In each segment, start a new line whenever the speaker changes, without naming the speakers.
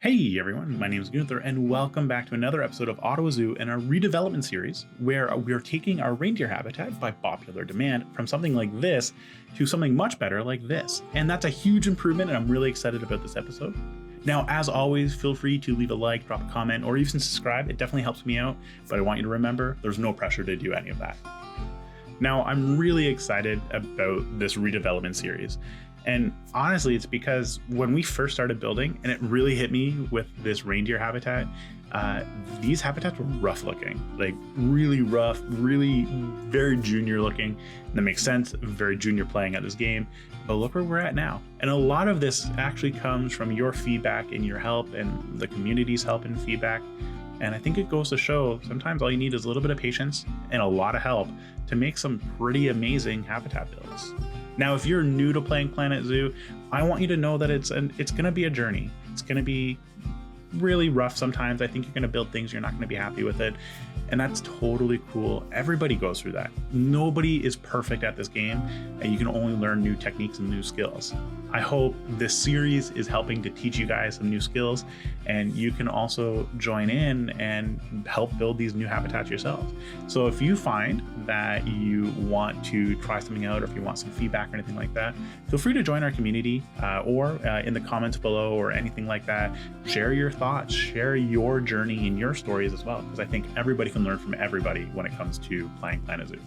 Hey everyone, my name is Gunther and welcome back to another episode of Ottawa Zoo and our redevelopment series where we're taking our reindeer habitat by popular demand from something like this to something much better like this. And that's a huge improvement and I'm really excited about this episode. Now, as always, feel free to leave a like, drop a comment, or even subscribe. It definitely helps me out, but I want you to remember there's no pressure to do any of that. Now, I'm really excited about this redevelopment series. And honestly, it's because when we first started building, and it really hit me with this reindeer habitat, these habitats were rough looking, like really rough, really very junior looking. And that makes sense, very junior playing at this game. But look where we're at now. And a lot of this actually comes from your feedback and your help and the community's help and feedback. And I think it goes to show sometimes all you need is a little bit of patience and a lot of help to make some pretty amazing habitat builds. Now, if you're new to playing Planet Zoo, I want you to know that it's going to be a journey. It's going to be really rough sometimes. I think you're going to build things you're not going to be happy with it. And that's totally cool. Everybody goes through that. Nobody is perfect at this game, and you can only learn new techniques and new skills. I hope this series is helping to teach you guys some new skills, and you can also join in and help build these new habitats yourself. So if you find that you want to try something out, or if you want some feedback or anything like that, feel free to join our community or in the comments below or anything like that. Share your thoughts, share your journey and your stories as well, because I think everybody can learn from everybody when it comes to playing Planet Zoo.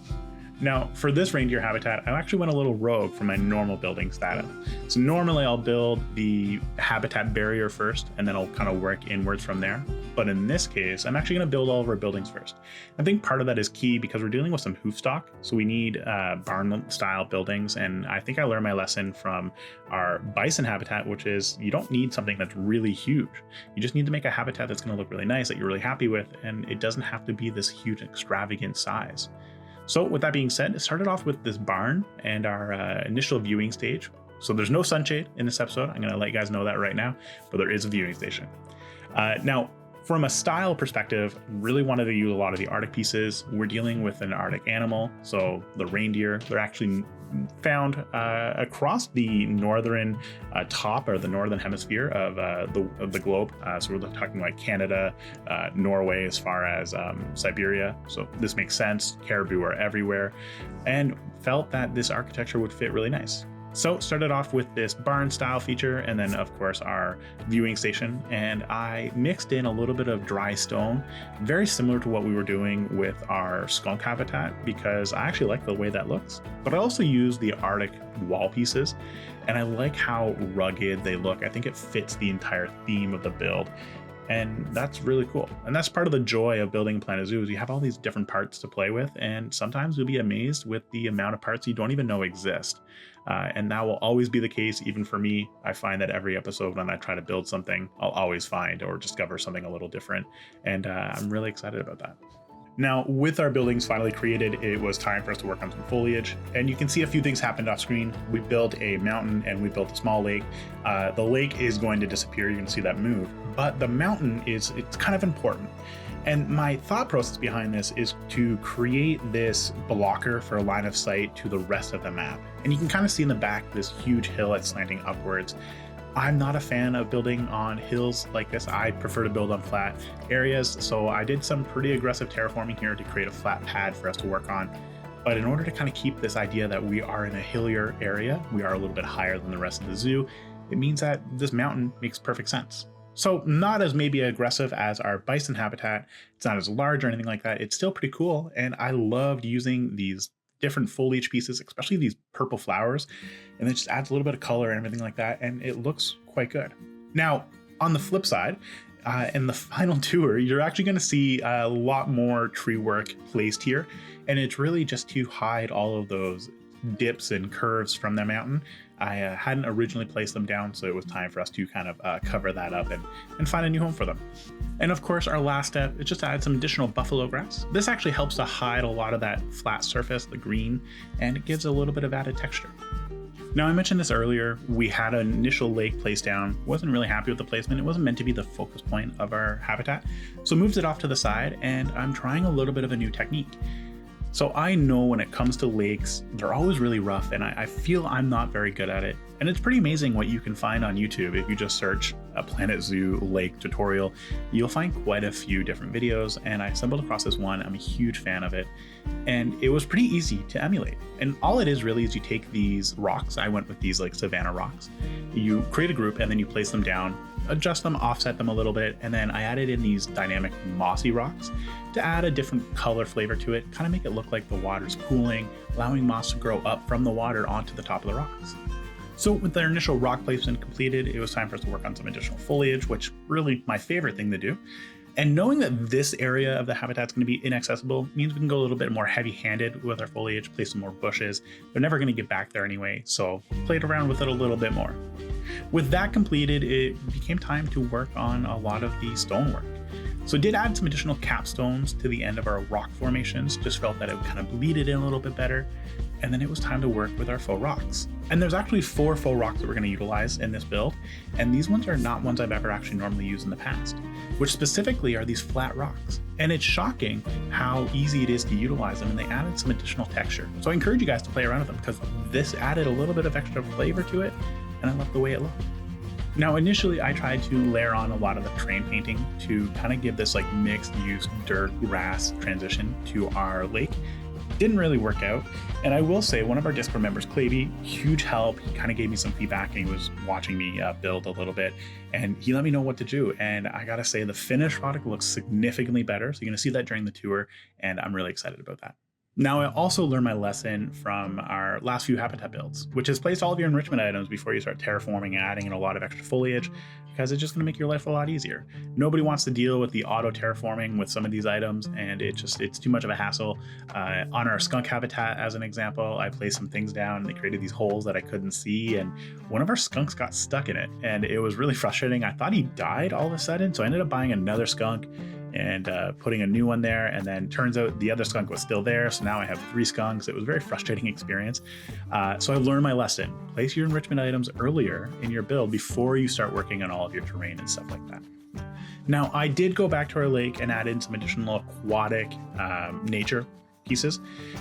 Now, for this reindeer habitat, I actually went a little rogue from my normal building status. So normally I'll build the habitat barrier first, and then I'll kind of work inwards from there. But in this case, I'm actually going to build all of our buildings first. I think part of that is key because we're dealing with some hoof stock. So we need barn style buildings. And I think I learned my lesson from our bison habitat, which is you don't need something that's really huge. You just need to make a habitat that's going to look really nice, that you're really happy with. And it doesn't have to be this huge, extravagant size. So with that being said, it started off with this barn and our initial viewing stage. So there's no sunshade in this episode. I'm going to let you guys know that right now, but there is a viewing station. Now, from a style perspective, really wanted to use a lot of the Arctic pieces. We're dealing with an Arctic animal, so the reindeer, they're actually found across the northern top or the northern hemisphere of the globe. So we're talking like Canada, Norway, as far as Siberia. So this makes sense. Caribou are everywhere, and felt that this architecture would fit really nice. So started off with this barn style feature, and then of course our viewing station, and I mixed in a little bit of dry stone, very similar to what we were doing with our skunk habitat, because I actually like the way that looks. But I also used the Arctic wall pieces, and I like how rugged they look. I think it fits the entire theme of the build. And that's really cool. And that's part of the joy of building Planet Zoo, is you have all these different parts to play with, and sometimes you'll be amazed with the amount of parts you don't even know exist. And that will always be the case, even for me. I find that every episode when I try to build something, I'll always find or discover something a little different. And I'm really excited about that. Now, with our buildings finally created, it was time for us to work on some foliage. And you can see a few things happened off screen. We built a mountain and we built a small lake. The lake is going to disappear. You're going to see that move. But the mountain it's kind of important. And my thought process behind this is to create this blocker for a line of sight to the rest of the map. And you can kind of see in the back this huge hill that's slanting upwards. I'm not a fan of building on hills like this. I prefer to build on flat areas. So I did some pretty aggressive terraforming here to create a flat pad for us to work on. But in order to kind of keep this idea that we are in a hillier area, we are a little bit higher than the rest of the zoo, it means that this mountain makes perfect sense. So not as maybe aggressive as our bison habitat. It's not as large or anything like that. It's still pretty cool. And I loved using these different foliage pieces, especially these purple flowers. And it just adds a little bit of color and everything like that. And it looks quite good. Now, on the flip side, in the final tour, you're actually going to see a lot more tree work placed here. And it's really just to hide all of those dips and curves from the mountain. I hadn't originally placed them down, so it was time for us to kind of cover that up and find a new home for them. And of course, our last step is just to add some additional buffalo grass. This actually helps to hide a lot of that flat surface, the green, and it gives a little bit of added texture. Now, I mentioned this earlier, we had an initial lake placed down, wasn't really happy with the placement. It wasn't meant to be the focus point of our habitat, so moved it off to the side, and I'm trying a little bit of a new technique. So I know when it comes to lakes, they're always really rough, and I feel I'm not very good at it. And it's pretty amazing what you can find on YouTube. If you just search a Planet Zoo lake tutorial, you'll find quite a few different videos, and I stumbled across this one. I'm a huge fan of it, and it was pretty easy to emulate. And all it is really is you take these rocks. I went with these like savanna rocks. You create a group and then you place them down, adjust them, offset them a little bit, and then I added in these dynamic mossy rocks to add a different color flavor to it, kind of make it look like the water's cooling, allowing moss to grow up from the water onto the top of the rocks. So with their initial rock placement completed, it was time for us to work on some additional foliage, which really my favorite thing to do. And knowing that this area of the habitat is going to be inaccessible means we can go a little bit more heavy-handed with our foliage, place some more bushes. They're never going to get back there anyway, so played around with it a little bit more. With that completed, it became time to work on a lot of the stonework. So I did add some additional capstones to the end of our rock formations, just felt that it would kind of bleed it in a little bit better. And then it was time to work with our faux rocks. And there's actually 4 faux rocks that we're going to utilize in this build. And these ones are not ones I've ever actually normally used in the past, which specifically are these flat rocks. And it's shocking how easy it is to utilize them, and they added some additional texture. So I encourage you guys to play around with them because this added a little bit of extra flavor to it, and I love the way it looked. Now, initially I tried to layer on a lot of the terrain painting to kind of give this like mixed use dirt grass transition to our lake. Didn't really work out. And I will say one of our Discord members, Claby, huge help. He kind of gave me some feedback, and he was watching me build a little bit, and he let me know what to do. And I gotta say the finished product looks significantly better. So you're gonna see that during the tour, and I'm really excited about that. Now, I also learned my lesson from our last few habitat builds, which is place all of your enrichment items before you start terraforming, adding in a lot of extra foliage, because it's just going to make your life a lot easier. Nobody wants to deal with the auto terraforming with some of these items, and it's too much of a hassle. On our skunk habitat, as an example, I placed some things down, and they created these holes that I couldn't see, and one of our skunks got stuck in it, and it was really frustrating. I thought he died all of a sudden, so I ended up buying another skunk and putting a new one there, and then turns out the other skunk was still there, so now I have 3 skunks. It was a very frustrating experience. So I learned my lesson. Place your enrichment items earlier in your build before you start working on all of your terrain and stuff like that. Now, I did go back to our lake and add in some additional aquatic nature pieces.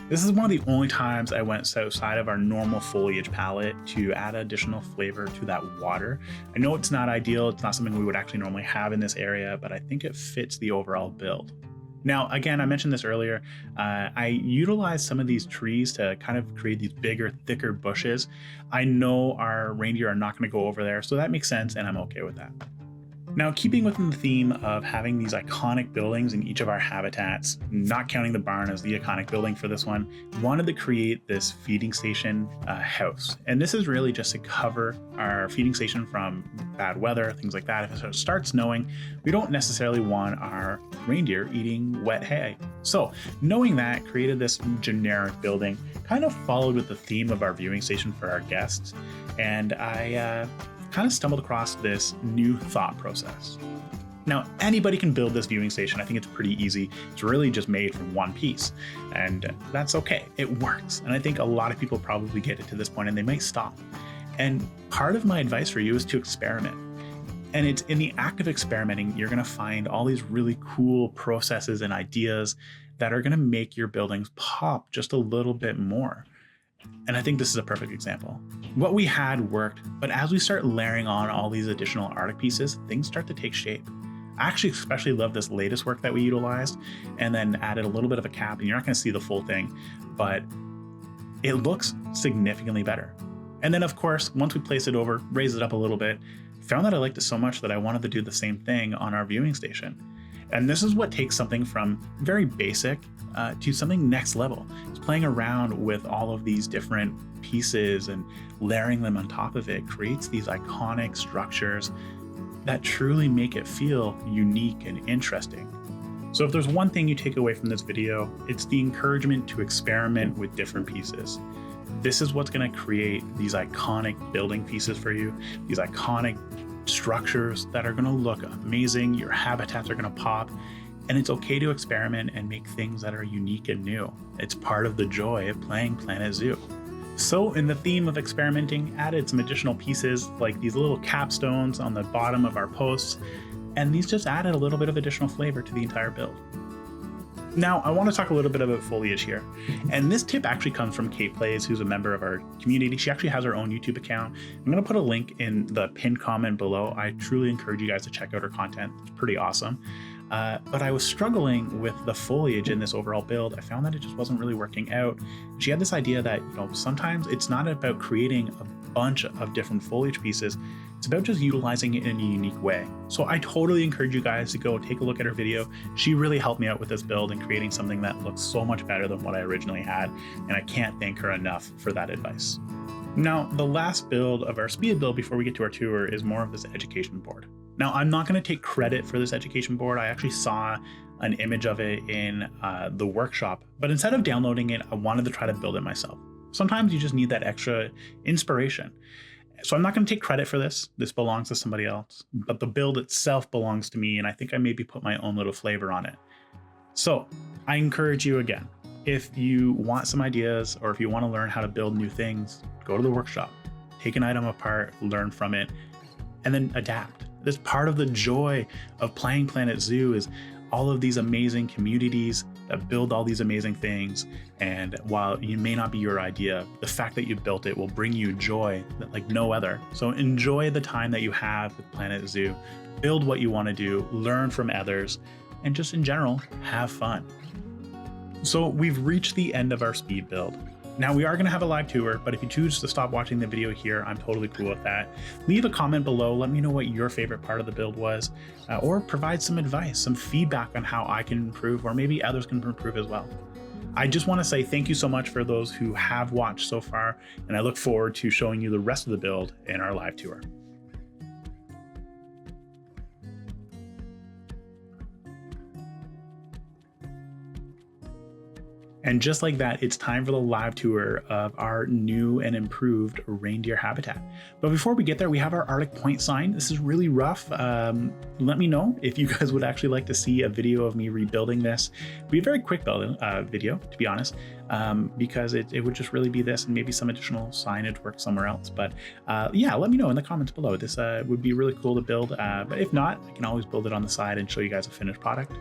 This is one of the only times I went outside of our normal foliage palette to add additional flavor to that water. I know it's not ideal, it's not something we would actually normally have in this area, but I think it fits the overall build. Now, again, I mentioned this earlier, I utilized some of these trees to kind of create these bigger, thicker bushes. I know our reindeer are not going to go over there, so that makes sense, and I'm okay with that. Now, keeping within the theme of having these iconic buildings in each of our habitats, not counting the barn as the iconic building for this one, wanted to create this feeding station house. And this is really just to cover our feeding station from bad weather, things like that. If it starts snowing, we don't necessarily want our reindeer eating wet hay. So knowing that, created this generic building, kind of followed with the theme of our viewing station for our guests. And I kind of stumbled across this new thought process. Now, anybody can build this viewing station. I think it's pretty easy. It's really just made from one piece, and that's okay. It works. And I think a lot of people probably get it to this point and they might stop. And part of my advice for you is to experiment. And it's in the act of experimenting, you're going to find all these really cool processes and ideas that are going to make your buildings pop just a little bit more. And I think this is a perfect example. What we had worked, but as we start layering on all these additional Arctic pieces, things start to take shape. I actually especially love this latest work that we utilized, and then added a little bit of a cap, and you're not going to see the full thing, but it looks significantly better. And then of course, once we place it over, raise it up a little bit, found that I liked it so much that I wanted to do the same thing on our viewing station. And this is what takes something from very basic to something next level. It's playing around with all of these different pieces and layering them on top of it creates these iconic structures that truly make it feel unique and interesting. So if there's one thing you take away from this video, it's the encouragement to experiment with different pieces. This is what's going to create these iconic building pieces for you, these iconic structures that are going to look amazing. Your habitats are going to pop, and it's okay to experiment and make things that are unique and new. It's part of the joy of playing Planet Zoo. So in the theme of experimenting, added some additional pieces like these little capstones on the bottom of our posts, and these just added a little bit of additional flavor to the entire build. Now, I want to talk a little bit about foliage here. And this tip actually comes from Kate Plays, who's a member of our community. She actually has her own YouTube account. I'm going to put a link in the pinned comment below. I truly encourage you guys to check out her content. It's pretty awesome. But I was struggling with the foliage in this overall build. I found that it just wasn't really working out. She had this idea that, sometimes it's not about creating a bunch of different foliage pieces. It's about just utilizing it in a unique way. So I totally encourage you guys to go take a look at her video. She really helped me out with this build and creating something that looks so much better than what I originally had. And I can't thank her enough for that advice. Now, the last build of our speed build before we get to our tour is more of this education board. Now, I'm not going to take credit for this education board. I actually saw an image of it in the workshop, but instead of downloading it, I wanted to try to build it myself. Sometimes you just need that extra inspiration. So I'm not going to take credit for this. This belongs to somebody else, but the build itself belongs to me, and I think I maybe put my own little flavor on it. So I encourage you again, if you want some ideas or if you want to learn how to build new things, go to the workshop, take an item apart, learn from it, and then adapt. This part of the joy of playing Planet Zoo is all of these amazing communities that build all these amazing things. And while it may not be your idea, the fact that you built it will bring you joy like no other. So enjoy the time that you have with Planet Zoo, build what you want to do, learn from others, and just in general, have fun. So we've reached the end of our speed build. Now we are going to have a live tour, but if you choose to stop watching the video here, I'm totally cool with that. Leave a comment below, let me know what your favorite part of the build was, or provide some advice, some feedback on how I can improve, or maybe others can improve as well. I just want to say thank you so much for those who have watched so far, and I look forward to showing you the rest of the build in our live tour. And just like that, it's time for the live tour of our new and improved reindeer habitat. But before we get there, we have our Arctic Point sign. This is really rough. Let me know if you guys would actually like to see a video of me rebuilding this. It'd be a very quick build, video, to be honest, because it would just really be this and maybe some additional signage work somewhere else. But yeah, let me know in the comments below. This would be really cool to build. But if not, I can always build it on the side and show you guys a finished product.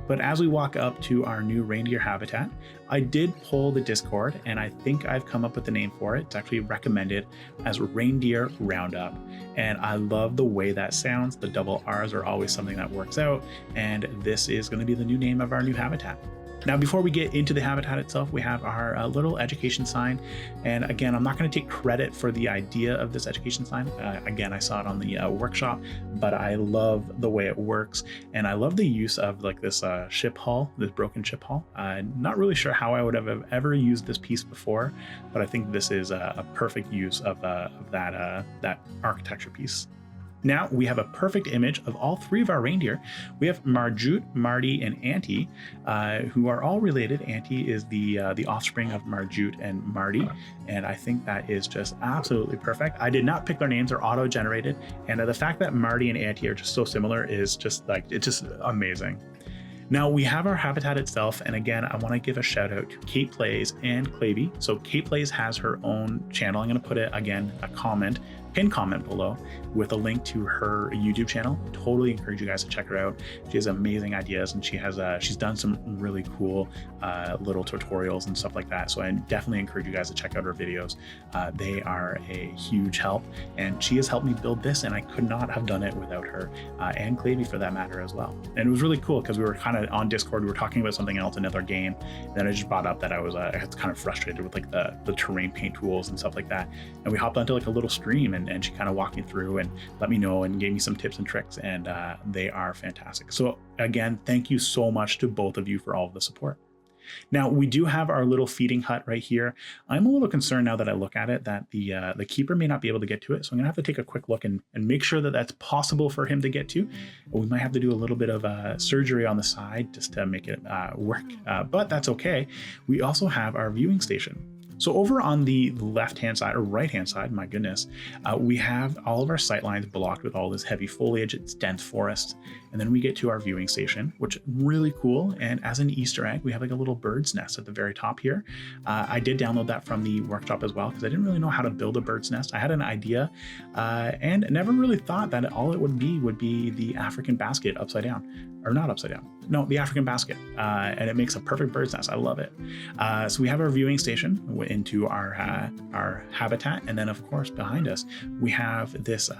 But as we walk up to our new reindeer habitat, I did poll the Discord and I think I've come up with a name for it. It's actually recommended as Reindeer Roundup. And I love the way that sounds. The double R's are always something that works out. And this is going to be the new name of our new habitat. Now, before we get into the habitat itself, we have our little education sign. And again, I'm not going to take credit for the idea of this education sign. Again, I saw it on the workshop, but I love the way it works. And I love the use of like this ship hull, this broken ship hull. Not really sure how I would have ever used this piece before, but I think this is a perfect use of that architecture piece. Now we have a perfect image of all three of our reindeer. We have Marjut, Marty, and Auntie, who are all related. Auntie is the offspring of Marjut and Marty, and I think that is just absolutely perfect. I did not pick their names; they're auto-generated, and the fact that Marty and Auntie are just so similar is just like, it's just amazing. Now we have our habitat itself, and again, I want to give a shout out to Kate Plays and Clavey. So Kate Plays has her own channel. I'm going to put it again, pinned comment below with a link to her YouTube channel. Totally encourage you guys to check her out. She has amazing ideas, and she's done some really cool little tutorials and stuff like that. So I definitely encourage you guys to check out her videos. They are a huge help, and she has helped me build this, and I could not have done it without her, and Clavey for that matter as well. And it was really cool because we were kind of on Discord, we were talking about something else, another game, and then I just brought up that I was kind of frustrated with like the terrain paint tools and stuff like that, and we hopped onto like a little stream, and she kind of walked me through and let me know and gave me some tips and tricks, and they are fantastic. So again, thank you so much to both of you for all of the support. Now we do have our little feeding hut right here. I'm a little concerned now that I look at it that the keeper may not be able to get to it. So I'm gonna have to take a quick look and make sure that that's possible for him to get to. We might have to do a little bit of surgery on the side just to make it work, but that's okay. We also have our viewing station. So over on the left-hand side or right-hand side, my goodness, we have all of our sight lines blocked with all this heavy foliage. It's dense forest. And then we get to our viewing station, which is really cool. And as an Easter egg, we have like a little bird's nest at the very top here. I did download that from the workshop as well, because I didn't really know how to build a bird's nest. I had an idea and never really thought that all it would be the African basket upside down. or not upside down. No, the African basket, and it makes a perfect bird's nest. I love it. So we have our viewing station into our habitat, and then of course behind us we have this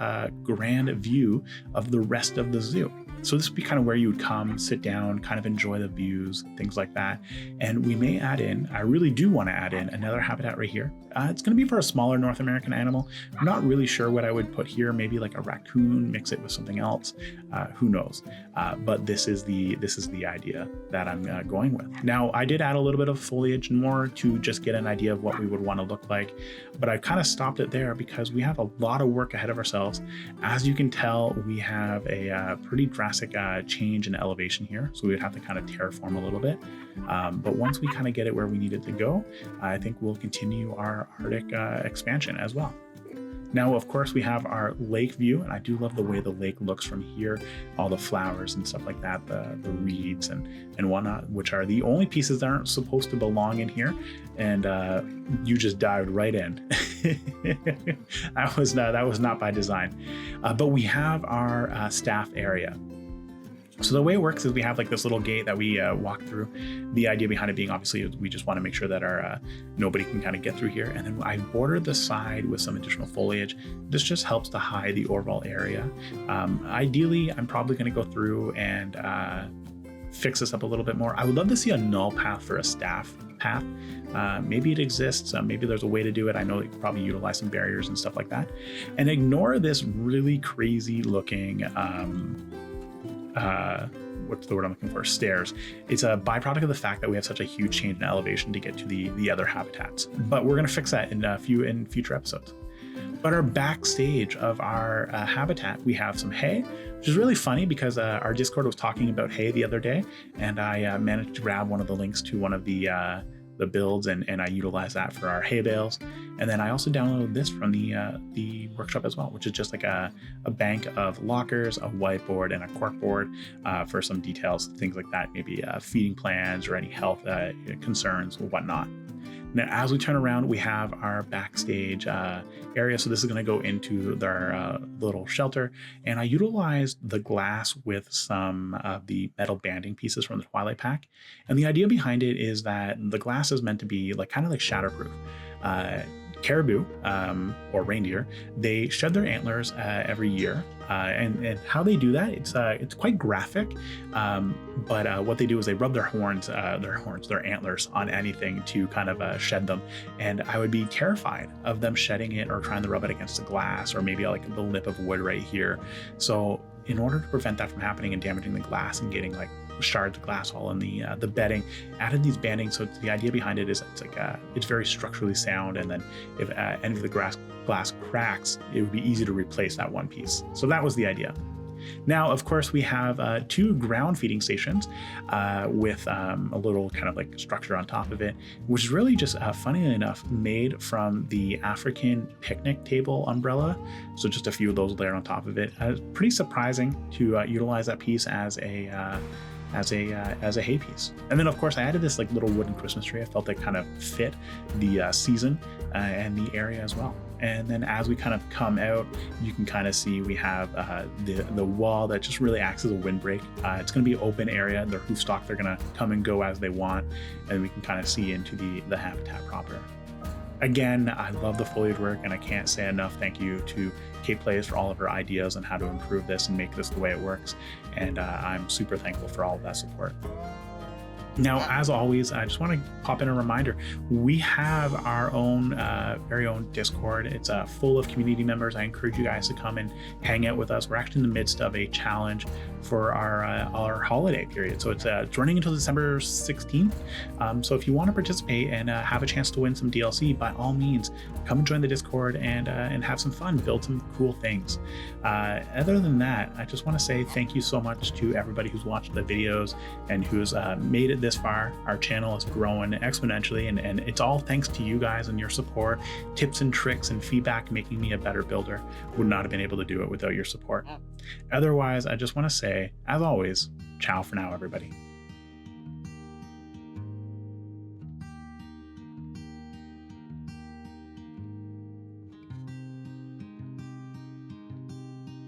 grand view of the rest of the zoo. So this would be kind of where you would come, sit down, kind of enjoy the views, things like that. And we may add in, I really do want to add in another habitat right here. It's going to be for a smaller North American animal. I'm not really sure what I would put here, maybe like a raccoon, mix it with something else. Who knows? But this is the idea that I'm going with. Now, I did add a little bit of foliage and more to just get an idea of what we would want to look like, but I kind of stopped it there because we have a lot of work ahead of ourselves. As you can tell, we have a pretty drastic change in elevation here, so we would have to kind of terraform a little bit. But once we kind of get it where we need it to go, I think we'll continue our Arctic expansion as well. Now, of course, we have our lake view, and I do love the way the lake looks from here, all the flowers and stuff like that, the reeds and whatnot, which are the only pieces that aren't supposed to belong in here. And you just dived right in. That was not by design. But we have our staff area. So the way it works is we have like this little gate that we walk through. The idea behind it being obviously we just want to make sure that our nobody can kind of get through here. And then I bordered the side with some additional foliage. This just helps to hide the overall area. Ideally, I'm probably going to go through and fix this up a little bit more. I would love to see a null path for a staff path. Maybe it exists. Maybe there's a way to do it. I know you could probably utilize some barriers and stuff like that. And ignore this really crazy looking what's the word I'm looking for? Stairs. It's a byproduct of the fact that we have such a huge change in elevation to get to the other habitats. But we're going to fix that in future episodes. But our backstage of our habitat, we have some hay, which is really funny because our Discord was talking about hay the other day, and I managed to grab one of the links to one of the builds, and I utilize that for our hay bales. And then I also downloaded this from the workshop as well, which is just like a bank of lockers, a whiteboard, and a corkboard for some details, things like that, maybe feeding plans or any health concerns or whatnot. Now, as we turn around, we have our backstage area. So this is going to go into their little shelter. And I utilized the glass with some of the metal banding pieces from the Twilight Pack. And the idea behind it is that the glass is meant to be like kind of like shatterproof. Caribou or reindeer, they shed their antlers every year, and how they do that, it's quite graphic, but what they do is they rub their antlers on anything to kind of shed them. And I would be terrified of them shedding it or trying to rub it against the glass or maybe like the lip of wood right here. So in order to prevent that from happening and damaging the glass and getting like shards of glass all in the bedding, added these bandings. So the idea behind it is it's very structurally sound, and then if any of the glass cracks, it would be easy to replace that one piece. So that was the idea. Now, of course, we have 2 ground feeding stations with a little kind of like structure on top of it, which is really just, funnily enough, made from the African picnic table umbrella. So just a few of those layered on top of it. Pretty surprising to utilize that piece as a hay piece. And then of course I added this like little wooden Christmas tree. I felt it kind of fit the season and the area as well. And then as we kind of come out, you can kind of see we have the wall that just really acts as a windbreak. It's going to be an open area. Their hoofstock, they're going to come and go as they want, and we can kind of see into the habitat proper. Again, I love the foliage work, and I can't say enough thank you to Kate Plays for all of her ideas on how to improve this and make this the way it works. And I'm super thankful for all of that support. Now, as always, I just want to pop in a reminder. We have our own very own Discord. It's full of community members. I encourage you guys to come and hang out with us. We're actually in the midst of a challenge for our holiday period. So it's running until December 16th. So if you want to participate and have a chance to win some DLC, by all means, come and join the Discord and have some fun, build some cool things. Other than that, I just want to say thank you so much to everybody who's watched the videos and who's made it this far. Our channel is growing exponentially, and it's all thanks to you guys and your support, tips and tricks and feedback, making me a better builder. Would not have been able to do it without your support. Otherwise, I just want to say, as always, ciao for now, everybody.